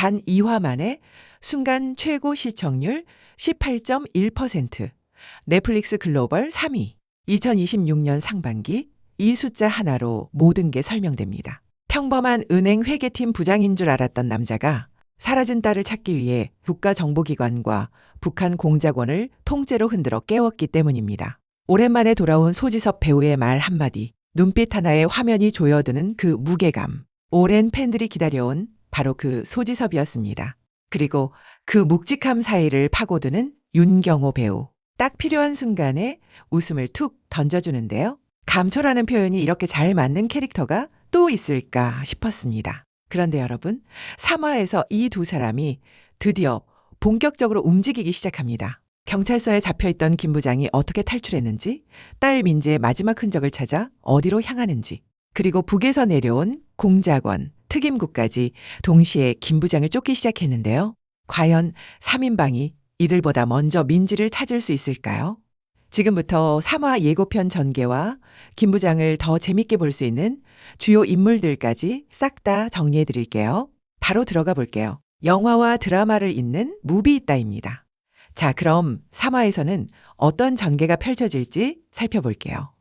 단 2화 만에 순간 최고 시청률 18.1%, 넷플릭스 글로벌 3위, 2026년 상반기 이 숫자 하나로 모든 게 설명됩니다. 평범한 은행 회계팀 부장인 줄 알았던 남자가 사라진 딸을 찾기 위해 국가정보기관과 북한 공작원을 통째로 흔들어 깨웠기 때문입니다. 오랜만에 돌아온 소지섭 배우의 말 한마디, 눈빛 하나에 화면이 조여드는 그 무게감. 오랜 팬들이 기다려온 바로 그 소지섭이었습니다. 그리고 그 묵직함 사이를 파고드는 윤경호 배우. 딱 필요한 순간에 웃음을 툭 던져주는데요. 감초라는 표현이 이렇게 잘 맞는 캐릭터가 또 있을까 싶었습니다. 그런데 여러분, 3화에서 이 두 사람이 드디어 본격적으로 움직이기 시작합니다. 경찰서에 잡혀있던 김 부장이 어떻게 탈출했는지, 딸 민지의 마지막 흔적을 찾아 어디로 향하는지, 그리고 북에서 내려온 공작원, 특임국까지 동시에 김 부장을 쫓기 시작했는데요. 과연 3인방이 이들보다 먼저 민지를 찾을 수 있을까요? 지금부터 3화 예고편 전개와 김 부장을 더 재밌게 볼 수 있는 주요 인물들까지 싹 다 정리해 드릴게요. 바로 들어가 볼게요. 영화와 드라마를 잇는 무비 있다입니다. 자, 그럼 3화에서는 어떤 전개가 펼쳐질지 살펴볼게요.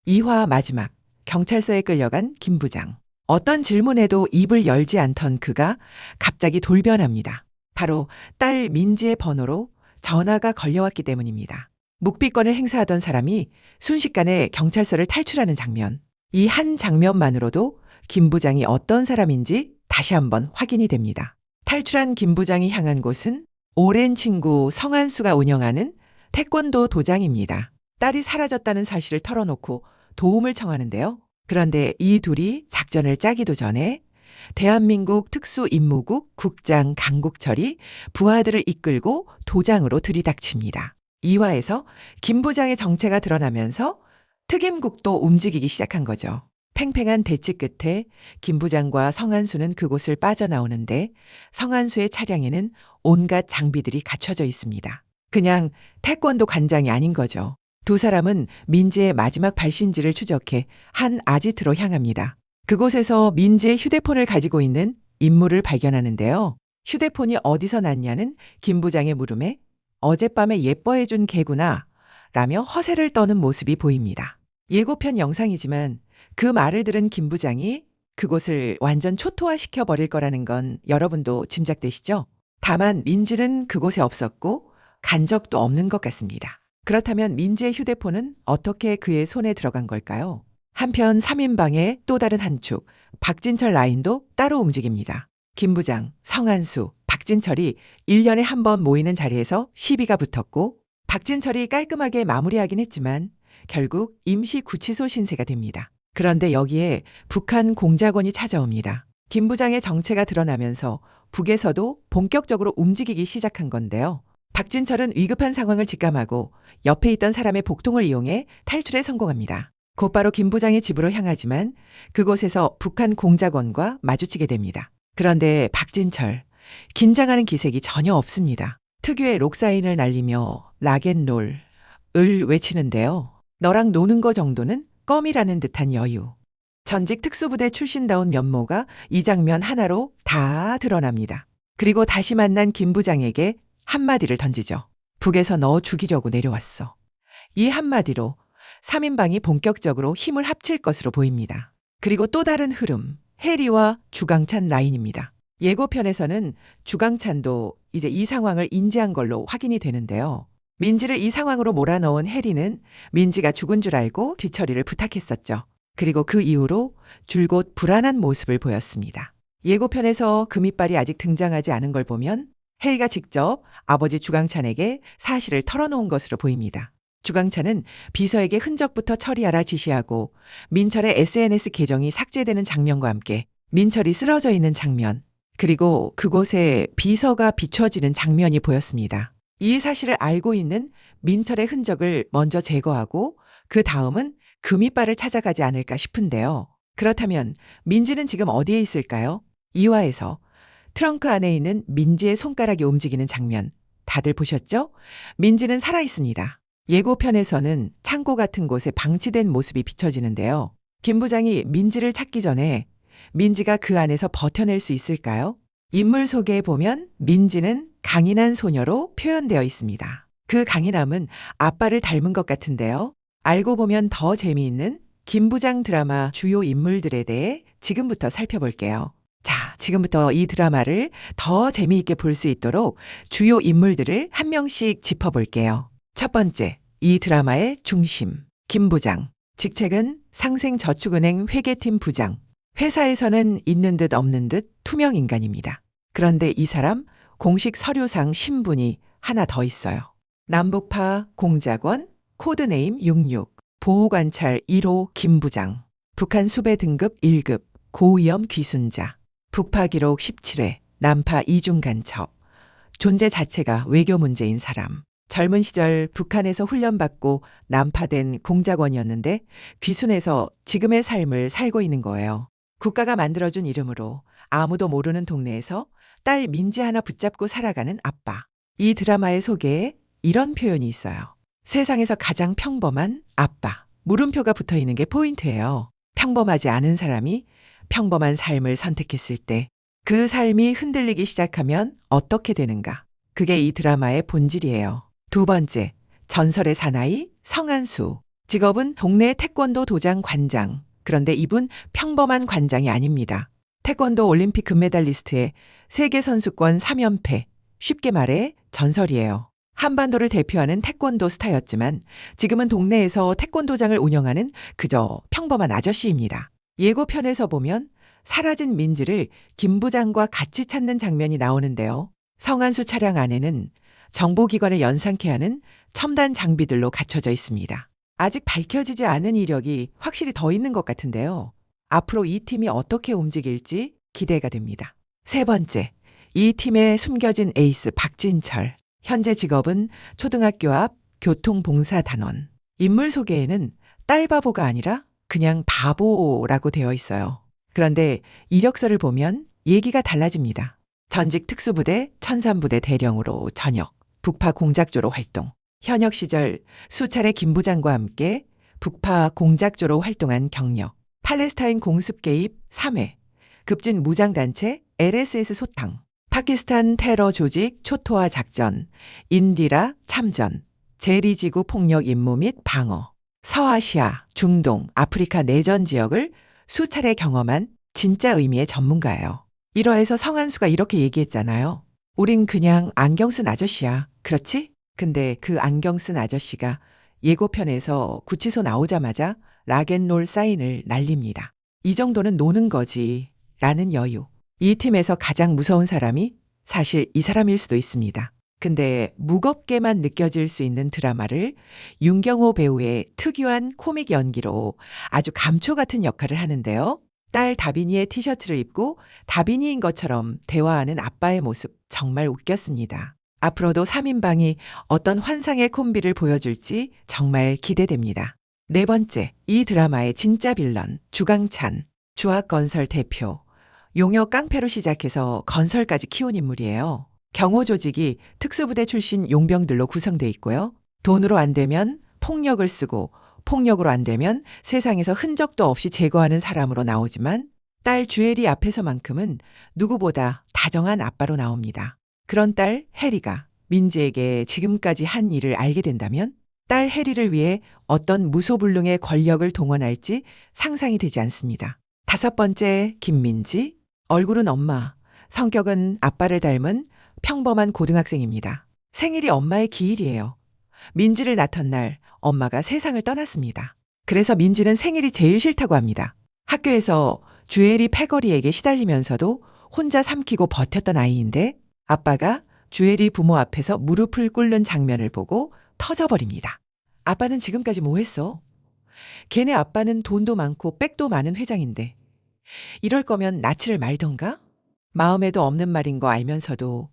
2화 마지막, 경찰서에 끌려간 김 부장. 어떤 질문에도 입을 열지 않던 그가 갑자기 돌변합니다. 바로 딸 민지의 번호로 전화가 걸려왔기 때문입니다. 묵비권을 행사하던 사람이 순식간에 경찰서를 탈출하는 장면. 이 한 장면만으로도 김 부장이 어떤 사람인지 다시 한번 확인이 됩니다. 탈출한 김 부장이 향한 곳은 오랜 친구 성한수가 운영하는 태권도 도장입니다. 딸이 사라졌다는 사실을 털어놓고 도움을 청하는데요. 그런데 이 둘이 작전을 짜기도 전에 대한민국 특수임무국 국장 강국철이 부하들을 이끌고 도장으로 들이닥칩니다. 2화에서 김 부장의 정체가 드러나면서 특임국도 움직이기 시작한 거죠. 팽팽한 대치 끝에 김 부장과 성한수는 그곳을 빠져나오는데 성한수의 차량에는 온갖 장비들이 갖춰져 있습니다. 그냥 태권도 관장이 아닌 거죠. 두 사람은 민지의 마지막 발신지를 추적해 한 아지트로 향합니다. 그곳에서 민지의 휴대폰을 가지고 있는 인물을 발견하는데요. 휴대폰이 어디서 났냐는 김 부장의 물음에 어젯밤에 예뻐해준 개구나 라며 허세를 떠는 모습이 보입니다. 예고편 영상이지만 그 말을 들은 김 부장이 그곳을 완전 초토화시켜 버릴 거라는 건 여러분도 짐작되시죠? 다만 민지는 그곳에 없었고 간 적도 없는 것 같습니다. 그렇다면 민지의 휴대폰은 어떻게 그의 손에 들어간 걸까요? 한편 3인방의 또 다른 한 축, 박진철 라인도 따로 움직입니다. 김 부장, 성한수, 박진철이 1년에 한 번 모이는 자리에서 시비가 붙었고 박진철이 깔끔하게 마무리하긴 했지만 결국 임시 구치소 신세가 됩니다. 그런데 여기에 북한 공작원이 찾아옵니다. 김 부장의 정체가 드러나면서 북에서도 본격적으로 움직이기 시작한 건데요. 박진철은 위급한 상황을 직감하고 옆에 있던 사람의 복통을 이용해 탈출에 성공합니다. 곧바로 김 부장의 집으로 향하지만 그곳에서 북한 공작원과 마주치게 됩니다. 그런데 박진철, 긴장하는 기색이 전혀 없습니다. 특유의 록사인을 날리며 락앤롤을 외치는데요. 너랑 노는 거 정도는 껌이라는 듯한 여유. 전직 특수부대 출신다운 면모가 이 장면 하나로 다 드러납니다. 그리고 다시 만난 김 부장에게 한마디를 던지죠. 북에서 너 죽이려고 내려왔어. 이 한마디로 3인방이 본격적으로 힘을 합칠 것으로 보입니다. 그리고 또 다른 흐름, 해리와 주강찬 라인입니다. 예고편에서는 주강찬도 이제 이 상황을 인지한 걸로 확인이 되는데요. 민지를 이 상황으로 몰아넣은 해리는 민지가 죽은 줄 알고 뒤처리를 부탁했었죠. 그리고 그 이후로 줄곧 불안한 모습을 보였습니다. 예고편에서 금이빨이 아직 등장하지 않은 걸 보면 해리가 직접 아버지 주강찬에게 사실을 털어놓은 것으로 보입니다. 주강찬은 비서에게 흔적부터 처리하라 지시하고 민철의 SNS 계정이 삭제되는 장면과 함께 민철이 쓰러져 있는 장면, 그리고 그곳에 비서가 비춰지는 장면이 보였습니다. 이 사실을 알고 있는 민철의 흔적을 먼저 제거하고 그 다음은 금이빨을 찾아가지 않을까 싶은데요. 그렇다면 민지는 지금 어디에 있을까요? 2화에서 트렁크 안에 있는 민지의 손가락이 움직이는 장면 다들 보셨죠? 민지는 살아있습니다. 예고편에서는 창고 같은 곳에 방치된 모습이 비춰지는데요. 김 부장이 민지를 찾기 전에 민지가 그 안에서 버텨낼 수 있을까요? 인물 소개에 보면 민지는 강인한 소녀로 표현되어 있습니다. 그 강인함은 아빠를 닮은 것 같은데요. 알고 보면 더 재미있는 김부장 드라마 주요 인물들에 대해 지금부터 살펴볼게요. 자, 지금부터 이 드라마를 더 재미있게 볼 수 있도록 주요 인물들을 한 명씩 짚어볼게요. 첫 번째, 이 드라마의 중심, 김부장. 직책은 상생저축은행 회계팀 부장. 회사에서는 있는 듯 없는 듯 투명 인간입니다. 그런데 이 사람 공식 서류상 신분이 하나 더 있어요. 남북파 공작원 코드네임 66, 보호관찰 1호 김부장. 북한 수배 등급 1급 고위험 귀순자. 북파 기록 17회, 남파 이중 간첩. 존재 자체가 외교 문제인 사람. 젊은 시절 북한에서 훈련받고 남파된 공작원이었는데 귀순해서 지금의 삶을 살고 있는 거예요. 국가가 만들어준 이름으로 아무도 모르는 동네에서 딸 민지 하나 붙잡고 살아가는 아빠. 이 드라마의 소개에 이런 표현이 있어요. 세상에서 가장 평범한 아빠. 물음표가 붙어 있는 게 포인트예요. 평범하지 않은 사람이 평범한 삶을 선택했을 때 그 삶이 흔들리기 시작하면 어떻게 되는가? 그게 이 드라마의 본질이에요. 두 번째, 전설의 사나이 성한수. 직업은 동네 태권도 도장 관장. 그런데 이분 평범한 관장이 아닙니다. 태권도 올림픽 금메달리스트의 세계선수권 3연패. 쉽게 말해 전설이에요. 한반도를 대표하는 태권도 스타였지만 지금은 동네에서 태권도장을 운영하는 그저 평범한 아저씨입니다. 예고편에서 보면 사라진 민지를 김 부장과 같이 찾는 장면이 나오는데요. 성한수 차량 안에는 정보기관을 연상케 하는 첨단 장비들로 갖춰져 있습니다. 아직 밝혀지지 않은 이력이 확실히 더 있는 것 같은데요. 앞으로 이 팀이 어떻게 움직일지 기대가 됩니다. 세 번째, 이 팀에 숨겨진 에이스 박진철. 현재 직업은 초등학교 앞 교통봉사단원. 인물 소개에는 딸바보가 아니라 그냥 바보라고 되어 있어요. 그런데 이력서를 보면 얘기가 달라집니다. 전직 특수부대 천산부대 대령으로 전역, 북파 공작조로 활동. 현역 시절 수차례 김 부장과 함께 북파 공작조로 활동한 경력. 팔레스타인 공습 개입 3회, 급진 무장단체 LSS 소탕. 파키스탄 테러 조직 초토화 작전, 인디라 참전, 재리지구 폭력 임무 및 방어, 서아시아, 중동, 아프리카 내전 지역을 수차례 경험한 진짜 의미의 전문가예요. 1화에서 성한수가 이렇게 얘기했잖아요. 우린 그냥 안경 쓴 아저씨야. 그렇지? 근데 그 안경 쓴 아저씨가 예고편에서 구치소 나오자마자 락앤롤 사인을 날립니다. 이 정도는 노는 거지 라는 여유. 이 팀에서 가장 무서운 사람이 사실 이 사람일 수도 있습니다. 근데 무겁게만 느껴질 수 있는 드라마를 윤경호 배우의 특유한 코믹 연기로 아주 감초 같은 역할을 하는데요. 딸 다빈이의 티셔츠를 입고 다빈이인 것처럼 대화하는 아빠의 모습 정말 웃겼습니다. 앞으로도 3인방이 어떤 환상의 콤비를 보여줄지 정말 기대됩니다. 네 번째, 이 드라마의 진짜 빌런 주강찬, 주학건설 대표. 용역 깡패로 시작해서 건설까지 키운 인물이에요. 경호 조직이 특수부대 출신 용병들로 구성돼 있고요. 돈으로 안 되면 폭력을 쓰고 폭력으로 안 되면 세상에서 흔적도 없이 제거하는 사람으로 나오지만 딸 주애리 앞에서만큼은 누구보다 다정한 아빠로 나옵니다. 그런 딸 해리가 민지에게 지금까지 한 일을 알게 된다면 딸 해리를 위해 어떤 무소불능의 권력을 동원할지 상상이 되지 않습니다. 다섯 번째, 김민지. 얼굴은 엄마, 성격은 아빠를 닮은 평범한 고등학생입니다. 생일이 엄마의 기일이에요. 민지를 낳던 날 엄마가 세상을 떠났습니다. 그래서 민지는 생일이 제일 싫다고 합니다. 학교에서 주애리 패거리에게 시달리면서도 혼자 삼키고 버텼던 아이인데 아빠가 주애리 부모 앞에서 무릎을 꿇는 장면을 보고 터져버립니다. 아빠는 지금까지 뭐 했어? 걔네 아빠는 돈도 많고 백도 많은 회장인데 이럴 거면 나치를 말던가? 마음에도 없는 말인 거 알면서도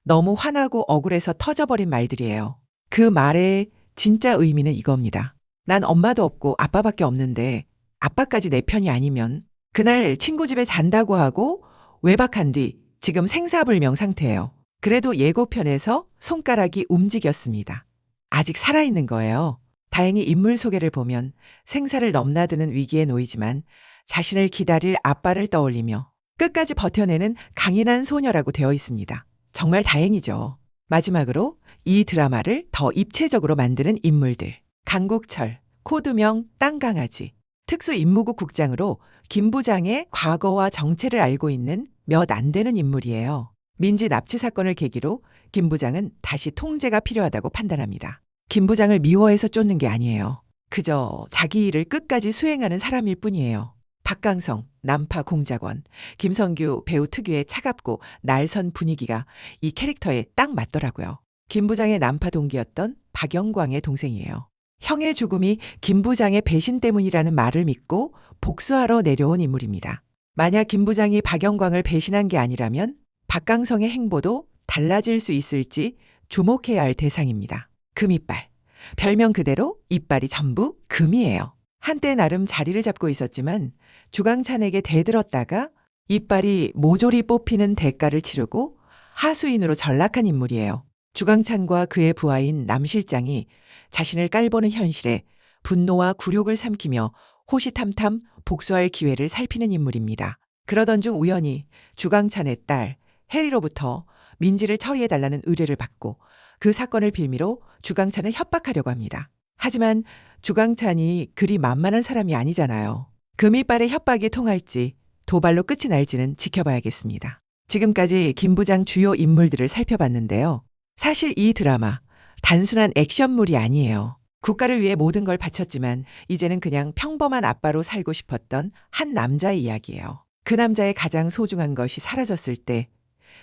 너무 화나고 억울해서 터져버린 말들이에요. 그 말의 진짜 의미는 이겁니다. 난 엄마도 없고 아빠밖에 없는데 아빠까지 내 편이 아니면 그날 친구 집에 잔다고 하고 외박한 뒤 지금 생사불명 상태예요. 그래도 예고편에서 손가락이 움직였습니다. 아직 살아있는 거예요. 다행히 인물 소개를 보면 생사를 넘나드는 위기에 놓이지만 자신을 기다릴 아빠를 떠올리며 끝까지 버텨내는 강인한 소녀라고 되어 있습니다. 정말 다행이죠. 마지막으로 이 드라마를 더 입체적으로 만드는 인물들. 강국철, 코드명 땅강아지. 특수임무국 국장으로 김 부장의 과거와 정체를 알고 있는 몇 안 되는 인물이에요. 민지 납치 사건을 계기로 김 부장은 다시 통제가 필요하다고 판단합니다. 김 부장을 미워해서 쫓는 게 아니에요. 그저 자기 일을 끝까지 수행하는 사람일 뿐이에요. 박강성, 남파 공작원, 김성규 배우 특유의 차갑고 날선 분위기가 이 캐릭터에 딱 맞더라고요. 김 부장의 남파 동기였던 박영광의 동생이에요. 형의 죽음이 김 부장의 배신 때문이라는 말을 믿고 복수하러 내려온 인물입니다. 만약 김 부장이 박영광을 배신한 게 아니라면 박강성의 행보도 달라질 수 있을지 주목해야 할 대상입니다. 금이빨. 별명 그대로 이빨이 전부 금이에요. 한때 나름 자리를 잡고 있었지만 주강찬에게 대들었다가 이빨이 모조리 뽑히는 대가를 치르고 하수인으로 전락한 인물이에요. 주강찬과 그의 부하인 남 실장이 자신을 깔보는 현실에 분노와 굴욕을 삼키며 호시탐탐 복수할 기회를 살피는 인물입니다. 그러던 중 우연히 주강찬의 딸 혜리로부터 민지를 처리해달라는 의뢰를 받고 그 사건을 빌미로 주강찬을 협박하려고 합니다. 하지만 주강찬이 그리 만만한 사람이 아니잖아요. 금이빨의 협박이 통할지 도발로 끝이 날지는 지켜봐야겠습니다. 지금까지 김 부장 주요 인물들을 살펴봤는데요. 사실 이 드라마 단순한 액션물이 아니에요. 국가를 위해 모든 걸 바쳤지만 이제는 그냥 평범한 아빠로 살고 싶었던 한 남자의 이야기예요. 그 남자의 가장 소중한 것이 사라졌을 때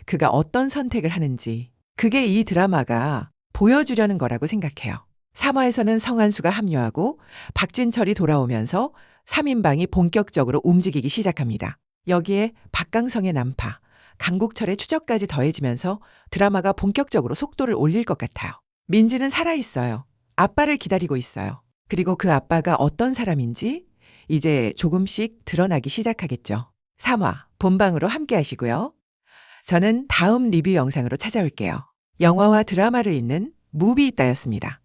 그가 어떤 선택을 하는지, 그게 이 드라마가 보여주려는 거라고 생각해요. 3화에서는 성한수가 합류하고 박진철이 돌아오면서 3인방이 본격적으로 움직이기 시작합니다. 여기에 박강성의 난파, 강국철의 추적까지 더해지면서 드라마가 본격적으로 속도를 올릴 것 같아요. 민지는 살아있어요. 아빠를 기다리고 있어요. 그리고 그 아빠가 어떤 사람인지 이제 조금씩 드러나기 시작하겠죠. 3화 본방으로 함께 하시고요. 저는 다음 리뷰 영상으로 찾아올게요. 영화와 드라마를 잇는 무비있다였습니다.